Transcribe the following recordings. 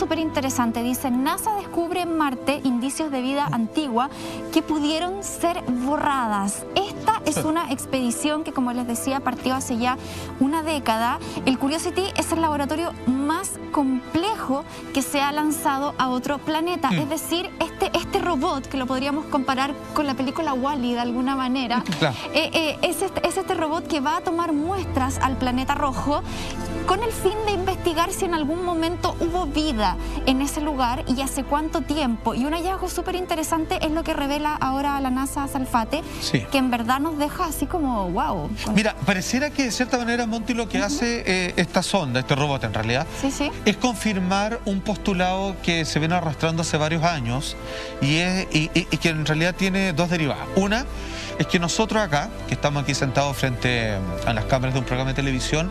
súper interesante. Dice, NASA descubre en Marte indicios de vida antigua que pudieron ser borradas. Esta es una expedición que, como les decía, partió hace ya una década. El Curiosity es el laboratorio más complejo que se ha lanzado a otro planeta. Es decir, este robot, que lo podríamos comparar con la película Wall-E de alguna manera, es este robot que va a tomar muestras al planeta rojo con el fin de investigar si en algún momento hubo vida en ese lugar y hace cuánto tiempo. Y un hallazgo súper interesante es lo que revela ahora la NASA Salfate, que en verdad nos deja así como wow. Mira, pareciera que de cierta manera, Monty, lo que hace esta sonda, este robot en realidad, es confirmar un postulado que se viene arrastrando hace varios años y que en realidad tiene dos derivadas. Una es que nosotros acá, que estamos aquí sentados frente a las cámaras de un programa de televisión,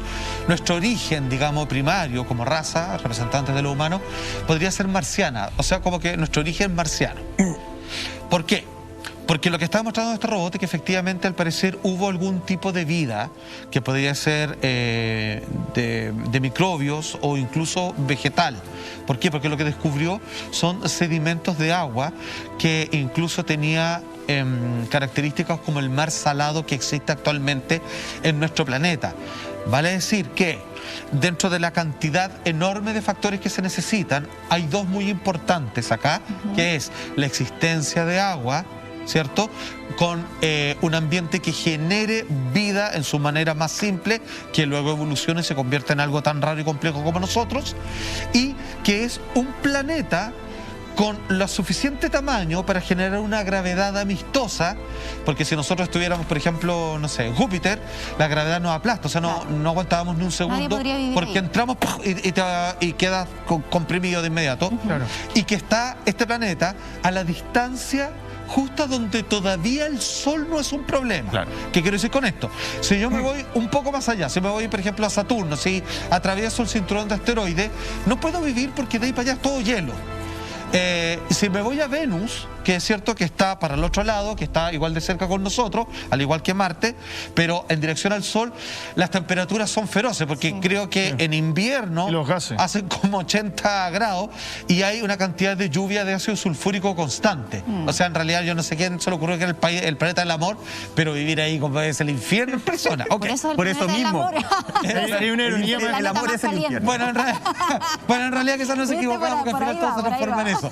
nuestro origen, digamos, primario como raza, representantes de lo humano, podría ser marciana, o sea, como que nuestro origen marciano. ¿Por qué? Porque lo que está demostrando este robot es que efectivamente al parecer hubo algún tipo de vida que podría ser de microbios o incluso vegetal. ¿Por qué? Porque lo que descubrió son sedimentos de agua que incluso tenía características como el mar salado que existe actualmente en nuestro planeta. Vale decir que dentro de la cantidad enorme de factores que se necesitan, hay dos muy importantes acá, que es la existencia de agua, ¿cierto? Con un ambiente que genere vida en su manera más simple, que luego evolucione y se convierta en algo tan raro y complejo como nosotros, y que es un planeta con lo suficiente tamaño para generar una gravedad amistosa, porque si nosotros estuviéramos, por ejemplo, no sé, en Júpiter, la gravedad nos aplasta, o sea, no aguantábamos ni un segundo, porque entramos y quedas comprimido de inmediato, y que está este planeta a la distancia justo donde todavía el Sol no es un problema. ¿Qué quiero decir con esto? Si yo me voy un poco más allá, si me voy, por ejemplo, a Saturno, si atravieso el cinturón de asteroides, no puedo vivir porque de ahí para allá es todo hielo. Si me voy a Venus, que es cierto que está para el otro lado, que está igual de cerca con nosotros, al igual que Marte, pero en dirección al Sol, las temperaturas son feroces, porque creo que en invierno hacen como 80 grados y hay una cantidad de lluvia de ácido sulfúrico constante. O sea, en realidad yo no sé quién se le ocurrió que era el planeta del amor, pero vivir ahí como es el infierno en persona. Por eso mismo. Hay una ironía, el amor es el infierno. Bueno, en realidad quizás nos equivocamos, que al final todo se transforma en eso.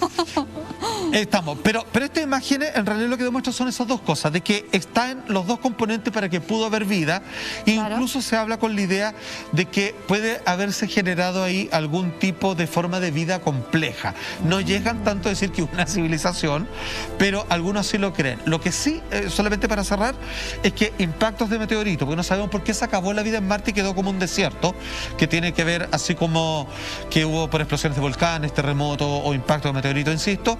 Estamos, pero estas imágenes en realidad lo que demuestran son esas dos cosas, de que están los dos componentes para que pudo haber vida, incluso se habla con la idea de que puede haberse generado ahí algún tipo de forma de vida compleja. No llegan tanto a decir que una civilización, pero algunos sí lo creen. Lo que sí, solamente para cerrar, es que impactos de meteorito, porque no sabemos por qué se acabó la vida en Marte y quedó como un desierto, que tiene que ver así como que hubo por explosiones de volcanes, terremotos o impactos de meteorito, insisto,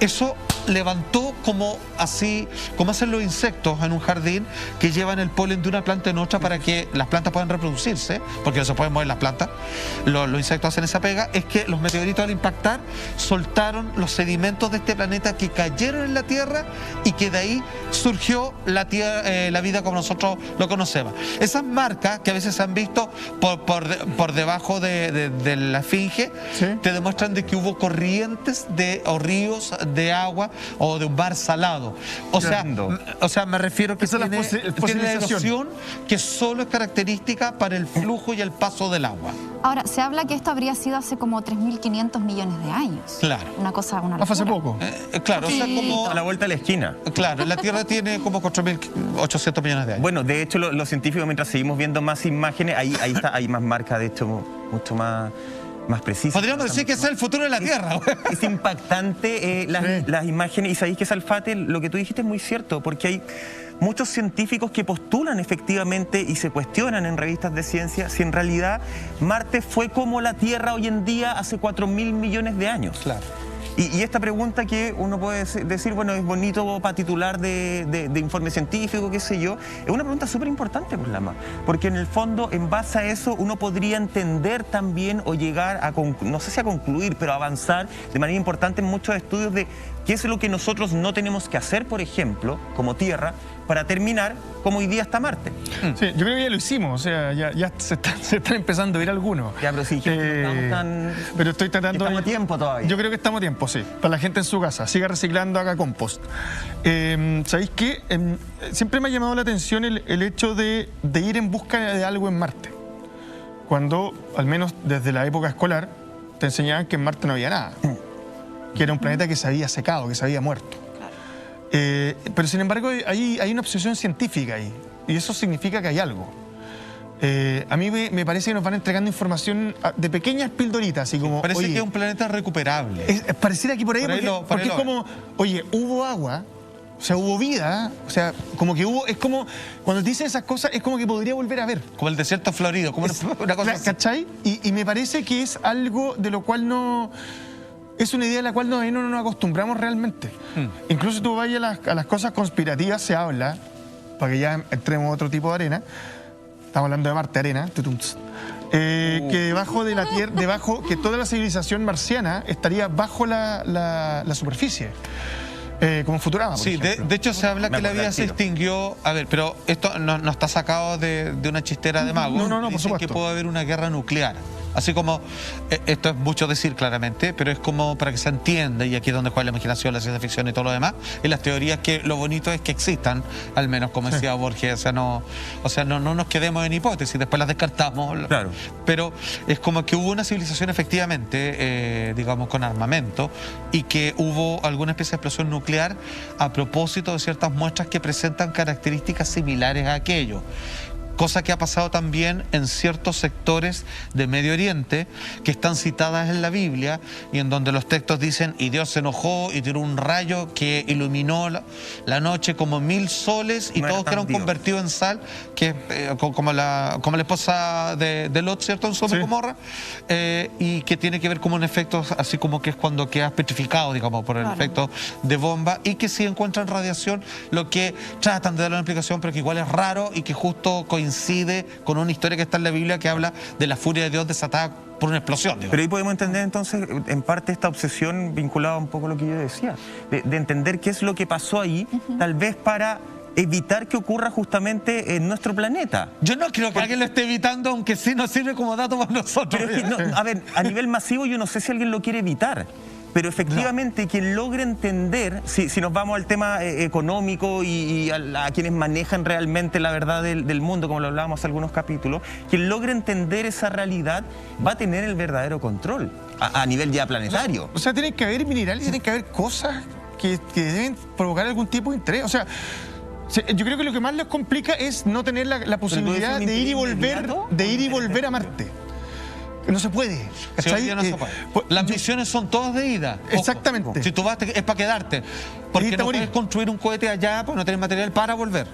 eso levantó como así, como hacen los insectos en un jardín, que llevan el polen de una planta en otra para que las plantas puedan reproducirse, porque no se pueden mover las plantas. Los insectos hacen esa pega, es que los meteoritos al impactar soltaron los sedimentos de este planeta que cayeron en la Tierra y que de ahí surgió la vida como nosotros lo conocemos. Esas marcas que a veces se han visto por debajo de la esfinge, te demuestran de que hubo corrientes o ríos de agua o de un mar salado. O sea, me refiero que tiene la erosión que solo es característica para el flujo y el paso del agua. Ahora, se habla que esto habría sido hace como 3.500 millones de años. Claro. Una cosa, una hace poco. Claro, o sea, como a la vuelta de la esquina. Claro, la Tierra tiene como 4.800 millones de años. Bueno, de hecho, los científicos, mientras seguimos viendo más imágenes, hay más marcas, de hecho, mucho más precisas. Podríamos decir que es el futuro de la Tierra. Es impactante las imágenes, y sabéis que, Salfate, lo que tú dijiste es muy cierto, porque hay muchos científicos que postulan efectivamente y se cuestionan en revistas de ciencia si en realidad Marte fue como la Tierra hoy en día hace 4.000 millones de años. Claro. Y esta pregunta que uno puede decir, bueno, es bonito para titular de informe científico, qué sé yo, es una pregunta súper importante, por Lama, porque en el fondo, en base a eso, uno podría entender también o llegar a, no sé si a concluir, pero a avanzar de manera importante en muchos estudios de qué es lo que nosotros no tenemos que hacer, por ejemplo, como Tierra, para terminar como hoy día está Marte. Sí, yo creo que ya lo hicimos, o sea, ya se están empezando a ver algunos. Ya, pero sí, pero estoy tratando... Estamos a tiempo todavía. Yo creo que estamos a tiempo, sí. Para la gente en su casa, siga reciclando, haga compost. ¿Sabéis qué? Siempre me ha llamado la atención el hecho de ir en busca de algo en Marte. Cuando, al menos desde la época escolar, te enseñaban que en Marte no había nada. Que era un planeta que se había secado, que se había muerto. Pero sin embargo hay una obsesión científica ahí, y eso significa que hay algo. A mí me parece que nos van entregando información de pequeñas pildoritas, así como... Parece oye, que es un planeta recuperable. Pareciera que por ahí, porque es como, oye, hubo agua, o sea, hubo vida, o sea, como que hubo, es como, cuando te dicen esas cosas, es como que podría volver a ver. Como el desierto florido, como una cosa así. ¿Cachai? Y me parece que es algo de lo cual no... Es una idea a la cual no nos acostumbramos realmente. Incluso tú vayas a las cosas conspirativas, se habla, para que ya entremos a otro tipo de arena, estamos hablando de Marte, arena, que debajo de la Tierra, que toda la civilización marciana estaría bajo la superficie. Como Futurama, por ejemplo. De hecho se habla que la vida se extinguió. A ver, pero esto no está sacado de una chistera de magos. No, por supuesto. Que puede haber una guerra nuclear. Así como, esto es mucho decir claramente, pero es como para que se entienda, y aquí es donde juega la imaginación, la ciencia ficción y todo lo demás, y las teorías, que lo bonito es que existan, al menos como decía Borges, o sea, no nos quedemos en hipótesis, después las descartamos. Claro. Pero es como que hubo una civilización efectivamente, digamos, con armamento, y que hubo alguna especie de explosión nuclear a propósito de ciertas muestras que presentan características similares a aquello. Cosa que ha pasado también en ciertos sectores de Medio Oriente que están citadas en la Biblia, y en donde los textos dicen: y Dios se enojó y tiró un rayo que iluminó la noche como 1000 soles, y todos quedaron convertidos en sal, que como la esposa de Lot, ¿cierto? En Sodoma y Gomorra, y que tiene que ver como un efecto así como que es cuando quedas petrificado, digamos, por el efecto de bomba, y que sí encuentran radiación, lo que tratan de darle una explicación, pero que igual es raro y que justo coincide con una historia que está en la Biblia que habla de la furia de Dios desatada por una explosión. Digamos. Pero ahí podemos entender entonces en parte esta obsesión vinculada un poco a lo que yo decía, de entender qué es lo que pasó ahí, tal vez para evitar que ocurra justamente en nuestro planeta. Yo no creo que alguien lo esté evitando, aunque sí nos sirve como dato para nosotros. Pero es que, a ver, a nivel masivo yo no sé si alguien lo quiere evitar. Pero efectivamente quien logre entender, si nos vamos al tema económico y a quienes manejan realmente la verdad del mundo, como lo hablábamos hace algunos capítulos, quien logre entender esa realidad va a tener el verdadero control a nivel ya planetario. O sea, tiene que haber minerales, tiene que haber cosas que deben provocar algún tipo de interés. O sea, yo creo que lo que más les complica es no tener la posibilidad de ir y volver a Marte. No se puede. Sí, no se puede. Las misiones son todas de ida. Exactamente. Ojo. Si tú vas, es para quedarte. Porque no puedes construir un cohete allá, pues no tienes material para volver.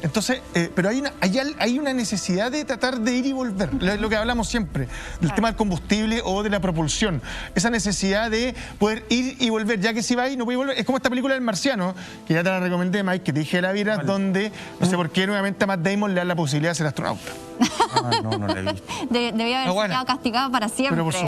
Entonces, pero hay una necesidad de tratar de ir y volver. Lo que hablamos siempre, del tema del combustible o de la propulsión. Esa necesidad de poder ir y volver, ya que si vas y no puedes volver. Es como esta película del Marciano, que ya te la recomendé, Mike, que te dije la vida, donde no sé por qué nuevamente a Matt Damon le dan la posibilidad de ser astronauta. No la he visto. Debía haber quedado castigado para siempre.